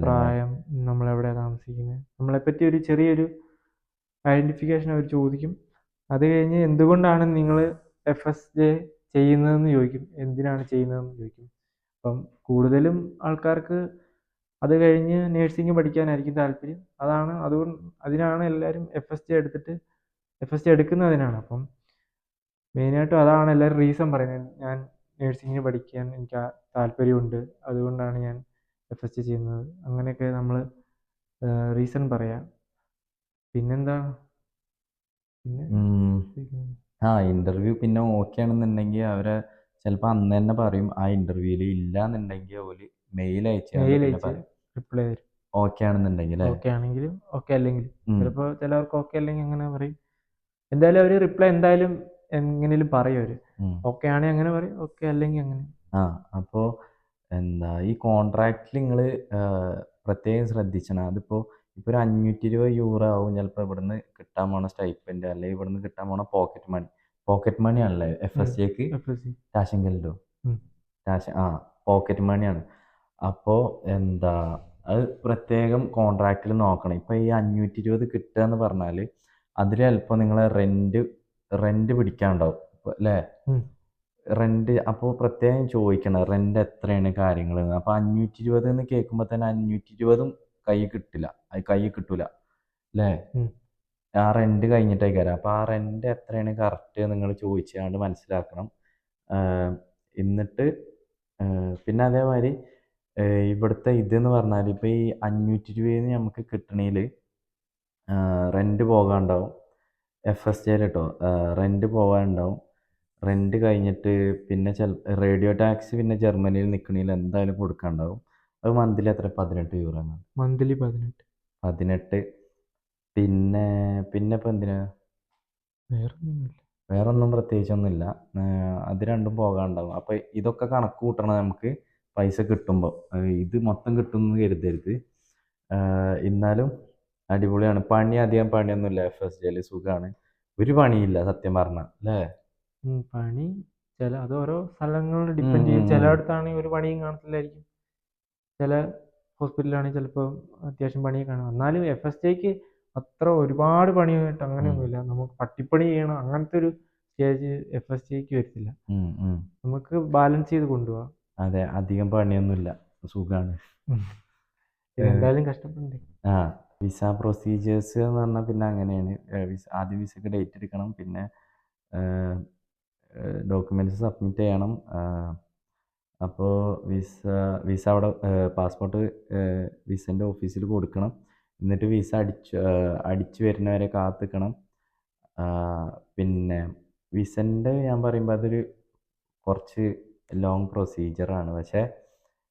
Speaker 2: പ്രായം, നമ്മളെവിടെയാണ് താമസിക്കുന്നത്, നമ്മളെപ്പറ്റി ഒരു ചെറിയൊരു ഐഡൻറ്റിഫിക്കേഷൻ അവർ ചോദിക്കും. അത് കഴിഞ്ഞ് എന്തുകൊണ്ടാണ് നിങ്ങൾ FSJ ചെയ്യുന്നതെന്ന് ചോദിക്കും, എന്തിനാണ് ചെയ്യുന്നതെന്ന് ചോദിക്കും. അപ്പം കൂടുതലും ആൾക്കാർക്ക് അത് കഴിഞ്ഞ് നേഴ്സിംഗ് പഠിക്കാനായിരിക്കും താല്പര്യം. അതിനാണ് എല്ലാവരും FSJ എടുക്കുന്നതിനാണ്. അപ്പം മെയിനായിട്ടും അതാണ് എല്ലാവരും റീസൺ പറയുന്നത്. ഞാൻ നേഴ്സിംഗിന് പഠിക്കാൻ എനിക്ക് താല്പര്യമുണ്ട്, അതുകൊണ്ടാണ് ഞാൻ FSJ ചെയ്യുന്നത്. അങ്ങനെയൊക്കെ നമ്മൾ റീസൺ പറയാം. പിന്നെന്താ,
Speaker 1: ഇന്റർവ്യൂ പിന്നെ ഓക്കെ ആണെന്നുണ്ടെങ്കിൽ അവരെ ചിലപ്പോൾ അന്ന് തന്നെ പറയും. ആ ഇന്റർവ്യൂവിൽ ഇല്ല എന്നുണ്ടെങ്കിൽ ഒരു മെയിൽ അയച്ച്
Speaker 2: റിപ്ലൈ തരും.
Speaker 1: ഓക്കെ ആണെന്നുണ്ടെങ്കിൽ
Speaker 2: ഓക്കെ ആണെങ്കിലും ഓക്കെ അല്ലെങ്കിലും, ചിലപ്പോൾ ചിലവർക്ക് ഓക്കെ അല്ലെങ്കിൽ അങ്ങനെ പറയും. എന്തായാലും അവർ റിപ്ലൈ എന്തായാലും എങ്ങനെയും പറയും. അവർ ഓക്കെ ആണെങ്കിൽ അങ്ങനെ പറയും, ഓക്കെ അല്ലെങ്കിൽ അങ്ങനെ.
Speaker 1: അപ്പോൾ എന്താ ഈ കോൺട്രാക്റ്റിൽ നിങ്ങൾ പ്രത്യേകം ശ്രദ്ധിക്കണം. അതിപ്പോൾ ഒരു 520 ആവും ചിലപ്പോൾ ഇവിടുന്ന് കിട്ടാൻ പോണ സ്റ്റൈപ്പൻഡ്, അല്ലെങ്കിൽ ഇവിടുന്ന് കിട്ടാൻ പോണ പോക്കറ്റ് മണി ആണല്ലേ FSJക്ക്. ടാഷെങ്കലിൻ്റോ പോക്കറ്റ് മണിയാണ്. അപ്പോൾ എന്താ അത് പ്രത്യേകം കോൺട്രാക്റ്റിൽ നോക്കണം. ഇപ്പോൾ ഈ 520 കിട്ടുക എന്ന് പറഞ്ഞാൽ അതിൽ ചിലപ്പോൾ നിങ്ങൾ റെന്റ് പിടിക്കാനുണ്ടാവും അല്ലേ? റെന്റ് അപ്പോൾ പ്രത്യേകം ചോദിക്കണം റെന്റ് എത്രയാണ് കാര്യങ്ങൾ. അപ്പോൾ 520 എന്ന് കേൾക്കുമ്പോൾ തന്നെ 520 കയ്യിൽ കിട്ടൂല അല്ലേ? ആ റെന്റ് കഴിഞ്ഞിട്ടേക്കാരം. അപ്പോൾ ആ റെന്റ് എത്രയാണ് കറക്റ്റ് നിങ്ങൾ ചോദിച്ചാണ്ട് മനസ്സിലാക്കണം. എന്നിട്ട് പിന്നെ അതേമാതിരി ഇവിടുത്തെ ഇതെന്ന് പറഞ്ഞാൽ ഇപ്പോൾ ഈ 520 നമുക്ക് കിട്ടണേൽ റെന്റ് പോകാനുണ്ടാവും. FSJയിൽ കേട്ടോ, റെന്റ് പോകാനുണ്ടാവും. റെന്റ് കഴിഞ്ഞിട്ട് പിന്നെ റേഡിയോ ടാക്സ് പിന്നെ ജർമ്മനിയിൽ നിൽക്കണേൽ എന്തായാലും കൊടുക്കാനുണ്ടാവും. അത് മന്ത്ലി എത്ര? 18 യൂറോ.
Speaker 2: മന്ത്ലി
Speaker 1: 18. പിന്നെ ഇപ്പം എന്തിനാ, വേറൊന്നും പ്രത്യേകിച്ചൊന്നുമില്ല. അത് രണ്ടും പോകാനുണ്ടാവും. അപ്പോൾ ഇതൊക്കെ കണക്ക് കൂട്ടണം നമുക്ക് പൈസ കിട്ടുമ്പോൾ. ഇത് മൊത്തം കിട്ടുമെന്ന് കരുതരുത്. എന്നാലും അടിപൊളിയാണ്. അധികം പണിയൊന്നുമില്ല FSJയിൽ, സുഖമാണ്. ഒരു പണിയില്ല സത്യം പറഞ്ഞാൽ അല്ലേ?
Speaker 2: പണി അത് ഓരോ സ്ഥലങ്ങളിൽ ഡിപ്പെൻഡ് ചെയ്യും. ചിലയിടത്താണെങ്കിൽ ഒരു പണിയും കാണത്തില്ലായിരിക്കും, ചില ഹോസ്പിറ്റലാണെങ്കിൽ ചിലപ്പോൾ അത്യാവശ്യം പണിയൊക്കെ കാണും. എന്നാലും FSJക്ക് അത്ര ഒരുപാട് പണിയായിട്ട് അങ്ങനെയൊന്നുമില്ല. നമുക്ക് പട്ടിപ്പണി ചെയ്യണം അങ്ങനത്തെ ഒരു സ്റ്റേജ് FSJക്ക് വരത്തില്ല. നമുക്ക് ബാലൻസ് ചെയ്ത് കൊണ്ടുപോകാം.
Speaker 1: അതെ, അധികം പണിയൊന്നുമില്ല, സുഖമാണ്.
Speaker 2: എന്തായാലും കഷ്ടപ്പെടണ്ടേ.
Speaker 1: വിസ പ്രൊസീജിയേഴ്സ് എന്ന് പറഞ്ഞാൽ പിന്നെ അങ്ങനെയാണ്. ആദ്യം വിസക്ക് ഡേറ്റ് എടുക്കണം, പിന്നെ ഡോക്യുമെൻറ്റ്സ് സബ്മിറ്റ് ചെയ്യണം. അപ്പോൾ വിസ അവിടെ പാസ്പോർട്ട് വിസൻ്റെ ഓഫീസിൽ കൊടുക്കണം. എന്നിട്ട് വിസ അടിച്ചു വരുന്നവരെ കാത്തിക്കണം. പിന്നെ വിസൻ്റെ ഞാൻ പറയുമ്പോൾ അതൊരു കുറച്ച് ലോങ് പ്രൊസീജിയറാണ്. പക്ഷേ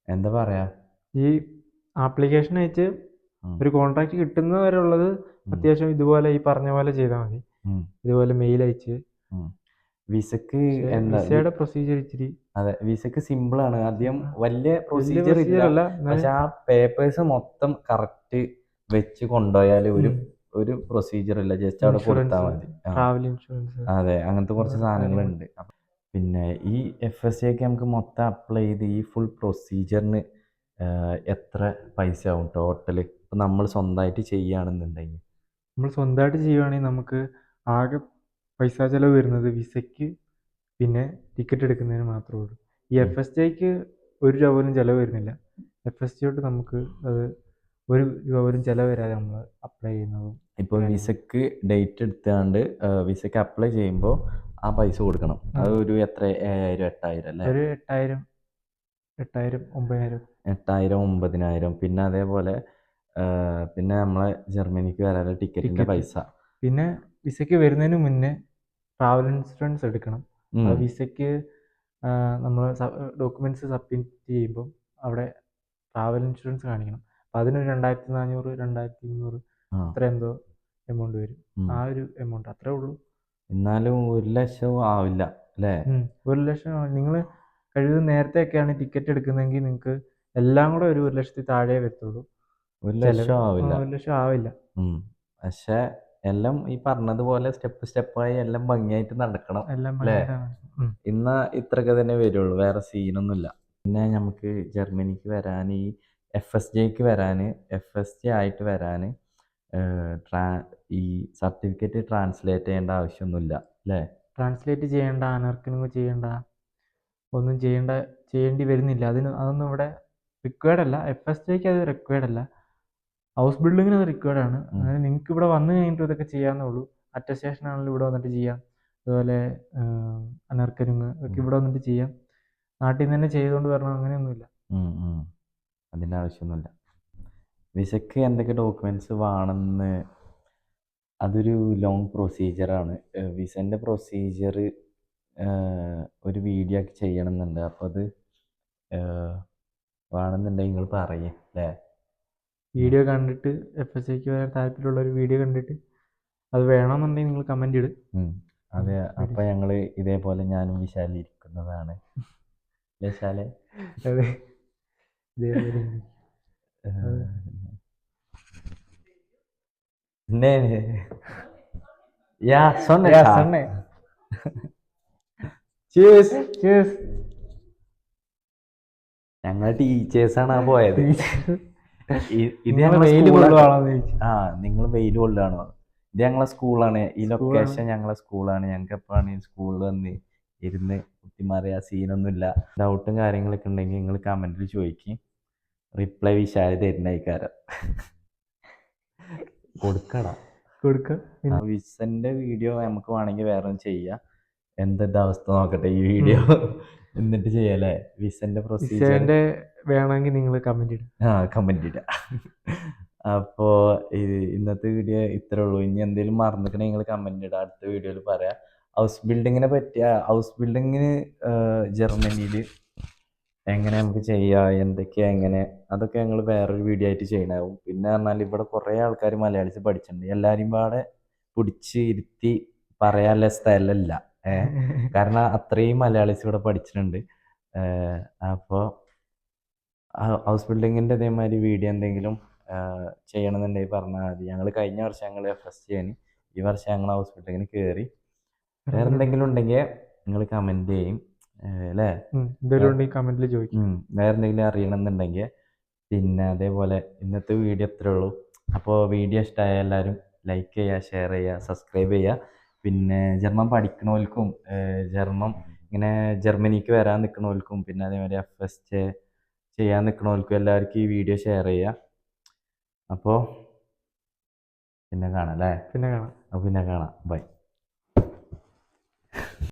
Speaker 1: എന്താ പറയുക,
Speaker 2: ഈ ആപ്ലിക്കേഷൻ അയച്ച് ഒരു കോൺട്രാക്ട് കിട്ടുന്നത് വരെ ഉള്ളത് അത്യാവശ്യം ഇതുപോലെ ഈ പറഞ്ഞ പോലെ ചെയ്താൽ മതി. ഇതുപോലെ മെയിൽ അയച്ച്
Speaker 1: വിസക്ക്
Speaker 2: പക്ഷേ
Speaker 1: എന്താ
Speaker 2: വിസയുടെ പ്രൊസീജിയർ ഇച്ചിരി
Speaker 1: അതെ വിസക്ക് സിമ്പിളാണ്. ആദ്യം വലിയ
Speaker 2: വലിയ
Speaker 1: പ്രൊസീജിയർ ഇല്ല.
Speaker 2: പ്രൊസീജിയർ അല്ല,
Speaker 1: പക്ഷെ
Speaker 2: എന്നാലും
Speaker 1: ആ പേപ്പേഴ്സ് മൊത്തം കറക്റ്റ് വെച്ച് കൊണ്ടുപോയാൽ ഒരു
Speaker 2: ഉം.
Speaker 1: ഒരു പ്രൊസീജിയർ ഇല്ല. ജസ്റ്റ് അവിടെ കൊടുത്താൽ
Speaker 2: ഇൻഷുറൻസ്,
Speaker 1: മതി. ആ
Speaker 2: ട്രാവൽ ഇൻഷുറൻസ്,
Speaker 1: അതെ അങ്ങനത്തെ കുറച്ച്
Speaker 2: അങ്ങനത്തെ കാര്യങ്ങൾ.
Speaker 1: സാധനങ്ങളുണ്ട്. പിന്നെ ഈ FSA ഒക്കെ നമുക്ക് മൊത്തം അപ്ലൈ ചെയ്ത് ഈ ഫുൾ പ്രൊസീജിയറിന് എത്ര പൈസ ആവും ടോട്ടൽ? ഇപ്പം നമ്മൾ സ്വന്തമായിട്ട് ചെയ്യുകയാണെന്നുണ്ടെങ്കിൽ
Speaker 2: നമ്മൾ സ്വന്തമായിട്ട് ചെയ്യുവാണെങ്കിൽ നമുക്ക് ആകെ പൈസ ചിലവ് വരുന്നത് വിസയ്ക്ക് പിന്നെ ടിക്കറ്റ് എടുക്കുന്നതിന് മാത്രമേ ഉള്ളൂ. ഈ FSJക്ക് 1 രൂപ പോലും ചിലവ് വരുന്നില്ല. FSJ തൊട്ട് നമുക്ക് അത് 1 രൂപ പോലും ചിലവ് വരാതെ നമ്മൾ അപ്ലൈ ചെയ്യുന്നതും
Speaker 1: ഇപ്പോൾ
Speaker 2: കാര്യങ്ങളും.
Speaker 1: വിസക്ക് ഡേറ്റ് എടുത്താണ്ട് വിസക്ക് അപ്ലൈ ചെയ്യുമ്പോൾ ആ പൈസ കൊടുക്കണം. അത് ഒരു എത്ര 7,000 8,000 അല്ലേ?
Speaker 2: ഒരു 8,000 9,000.
Speaker 1: 8,000 9,000. പിന്നെ അതേപോലെ പിന്നെ നമ്മളെ ജർമ്മനിക്ക് വരാനുള്ള ടിക്കറ്റിൻ്റെ
Speaker 2: ടിക്കറ്റ്.
Speaker 1: പൈസ.
Speaker 2: പിന്നെ വിസയ്ക്ക് വരുന്നതിന് മുന്നേ ട്രാവൽ ഇൻഷുറൻസ് എടുക്കണം.
Speaker 1: ഉം.
Speaker 2: അത് വിസയ്ക്ക് നമ്മൾ ഡോക്യുമെൻറ്റ്സ് സബ്മിറ്റ് ചെയ്യുമ്പം അവിടെ ട്രാവൽ ഇൻഷുറൻസ് കാണിക്കണം. അപ്പം അതിനൊരു 2,400 2,300
Speaker 1: ആ
Speaker 2: അത്ര എന്തോ എമൗണ്ട് വരും.
Speaker 1: ഉം.
Speaker 2: ആ ഒരു എമൗണ്ട് അത്രേ ഉള്ളൂ.
Speaker 1: എന്നാലും 1,00,000 ആവില്ല അല്ലേ?
Speaker 2: 1,00,000 നിങ്ങൾ കഴിവതും നേരത്തെയൊക്കെയാണ് ടിക്കറ്റ് എടുക്കുന്നതെങ്കിൽ നിങ്ങൾക്ക് എല്ലാം കൂടെ ഒരു 1,00,000 താഴെ വരത്തുള്ളൂ.
Speaker 1: 1,00,000 ആവില്ല.
Speaker 2: 1,00,000 ആവില്ല.
Speaker 1: പക്ഷെ എല്ലാം ഈ പറഞ്ഞതുപോലെ സ്റ്റെപ്പായി എല്ലാം ഭംഗിയായിട്ട് നടക്കണം
Speaker 2: എല്ലാം
Speaker 1: അല്ലേ?
Speaker 2: ഭംഗിയായിട്ടാണ്.
Speaker 1: ഇന്ന് ഇത്രയൊക്കെ തന്നെ വരുള്ളൂ, വേറെ സീനൊന്നുമില്ല. പിന്നെ നമുക്ക് ജർമ്മനിക്ക് വരാൻ ഈ FSJ ആയിട്ട് വരാൻ ഈ സർട്ടിഫിക്കറ്റ് ട്രാൻസ്ലേറ്റ് ചെയ്യേണ്ട ആവശ്യമൊന്നുമില്ല അല്ലേ?
Speaker 2: ട്രാൻസ്ലേറ്റ് ചെയ്യേണ്ട, അനർക്കലിംഗ് ചെയ്യേണ്ട, ഒന്നും ചെയ്യേണ്ടി വരുന്നില്ല. അതൊന്നും ഇവിടെ റിക്വയർഡ് അല്ല. FSJക്ക് അത് റിക്വയർഡ് അല്ല. ഹൗസ് ബിൽഡിങ്ങിന് അത് റിക്വയർഡ് ആണ്. അങ്ങനെ നിങ്ങൾക്ക് ഇവിടെ വന്നു കഴിഞ്ഞിട്ട് ഇതൊക്കെ ചെയ്യാവുന്നേ ഉള്ളൂ. അറ്റസ്റ്റേഷൻ ആണെങ്കിലും ഇവിടെ വന്നിട്ട് ചെയ്യാം. അതുപോലെ അനർക്കലിംഗ് ഒക്കെ ഇവിടെ വന്നിട്ട് ചെയ്യാം. നാട്ടിൽ നിന്ന് തന്നെ ചെയ്തുകൊണ്ട് വരണം അങ്ങനെയൊന്നുമില്ല.
Speaker 1: അതിൻ്റെ ആവശ്യമൊന്നുമില്ല. വിസയ്ക്ക് എന്തൊക്കെ ഡോക്യുമെൻറ്റ്സ് വേണമെന്ന് അതൊരു ലോങ് പ്രൊസീജിയറാണ്. വിസൻ്റെ പ്രൊസീജിയർ ഒരു വീഡിയോ ആക്കി ചെയ്യണമെന്നുണ്ട്. അപ്പോൾ അത് വേണമെന്നുണ്ടെങ്കിൽ നിങ്ങൾ പറയേ അല്ലേ?
Speaker 2: വീഡിയോ കണ്ടിട്ട് FSJക്ക് വരാൻ താല്പര്യമുള്ളൊരു വീഡിയോ കണ്ടിട്ട് അത് വേണമെന്നുണ്ടെങ്കിൽ നിങ്ങൾ കമൻറ്റ് ഇടും.
Speaker 1: അതെ. അപ്പോൾ ഞങ്ങൾ ഇതേപോലെ ഞാനും വിശാലും ഇരിക്കുന്നതാണ്. വിശാലെ
Speaker 2: അതെ ഇതേപോലെ
Speaker 1: Nee. Ja, Sonnentag. Tschüss.
Speaker 2: Cheers.
Speaker 1: ഞങ്ങൾ ടീച്ചേഴ്സാണ് പോയത്. ഇത്
Speaker 2: നിങ്ങൾ
Speaker 1: ഞങ്ങളെ
Speaker 2: വെയിൽ കൊള്ളുവാണോന്ന് ചോദിച്ചു.
Speaker 1: നിങ്ങൾ വെയിൽ കൊള്ളുകയാണോ? ഇത് ഞങ്ങളെ സ്കൂളാണ്. ഈ ലൊക്കേഷൻ ഞങ്ങളെ സ്കൂളാണ്. ഞങ്ങൾക്ക് എപ്പോഴാണ് ഈ സ്കൂളിൽ വന്ന് ഇരുന്ന് കുത്തിമാറിയ സീനൊന്നുമില്ല. ഡൗട്ടും കാര്യങ്ങളൊക്കെ ഉണ്ടെങ്കിൽ നിങ്ങൾ കമൻറ്റിൽ ചോദിക്കും. റിപ്ലൈ വിശാല് തരുന്നതായിക്കാരം. കൊടുക്കണം. വിസന്റെ വീഡിയോ നമുക്ക് വേണമെങ്കിൽ വേറെ ചെയ്യാം. എന്തിന്റെ അവസ്ഥ നോക്കട്ടെ ഈ വീഡിയോ എന്നിട്ട് ചെയ്യാല്ലേ? വിസന്റെ പ്രൊസീജിയർ
Speaker 2: വേണമെങ്കിൽ നിങ്ങൾ കമന്റ് ഇടും.
Speaker 1: കമന്റ് ഇടാം. അപ്പോ ഇന്നത്തെ വീഡിയോ ഇത്രേ ഉള്ളൂ. ഇനി എന്തെങ്കിലും മറന്നിട്ടുണ്ടെങ്കിൽ നിങ്ങൾ കമന്റ് ഇടാം, അടുത്ത വീഡിയോയിൽ പറയാം. ഹൗസ് ബിൽഡിങ്ങിന് ജർമ്മനിയിൽ എങ്ങനെ നമുക്ക് ചെയ്യാം, എന്തൊക്കെയാ എങ്ങനെ, അതൊക്കെ ഞങ്ങൾ വേറൊരു വീഡിയോ ആയിട്ട് ചെയ്യണാവും. പിന്നെ പറഞ്ഞാൽ ഇവിടെ കുറേ ആൾക്കാർ മലയാളീസ് പഠിച്ചിട്ടുണ്ട്. എല്ലാവരും പാടെ പിടിച്ച് ഇരുത്തി പറയാനുള്ള സ്ഥലമല്ല. കാരണം അത്രയും മലയാളീസ് ഇവിടെ പഠിച്ചിട്ടുണ്ട്. അപ്പോൾ ഹൗസ് ബിൽഡിങ്ങിൻ്റെ ഇതേമാതിരി വീഡിയോ എന്തെങ്കിലും ചെയ്യണമെന്നുണ്ടെങ്കിൽ പറഞ്ഞാൽ മതി. ഞങ്ങൾ കഴിഞ്ഞ വർഷം ഞങ്ങൾ FSJ, ഈ വർഷം ഞങ്ങൾ ഹൗസ് ബിൽഡിങ്ങിന് കയറി. വേറെ എന്തെങ്കിലും ഉണ്ടെങ്കിൽ നിങ്ങൾ കമൻറ്റ് ചെയ്യും അല്ലേ?
Speaker 2: കമന്റിൽ ചോദിക്കും.
Speaker 1: വേറെ എന്തെങ്കിലും അറിയണമെന്നുണ്ടെങ്കിൽ. പിന്നെ അതേപോലെ ഇന്നത്തെ വീഡിയോ ഇത്രേ ഉള്ളൂ. അപ്പോൾ വീഡിയോ ഇഷ്ടമായ എല്ലാവരും ലൈക്ക് ചെയ്യുക, ഷെയർ ചെയ്യുക, സബ്സ്ക്രൈബ് ചെയ്യുക. പിന്നെ ജർമ്മൻ പഠിക്കണവർക്കും ഇങ്ങനെ ജർമ്മനിക്ക് വരാൻ നിൽക്കണവർക്കും പിന്നെ അതേമാതിരി FSJ ചെയ്യാൻ നിൽക്കണവർക്കും എല്ലാവർക്കും ഈ വീഡിയോ ഷെയർ ചെയ്യുക. അപ്പോൾ പിന്നെ കാണാം അല്ലേ? പിന്നെ കാണാം. ബൈ.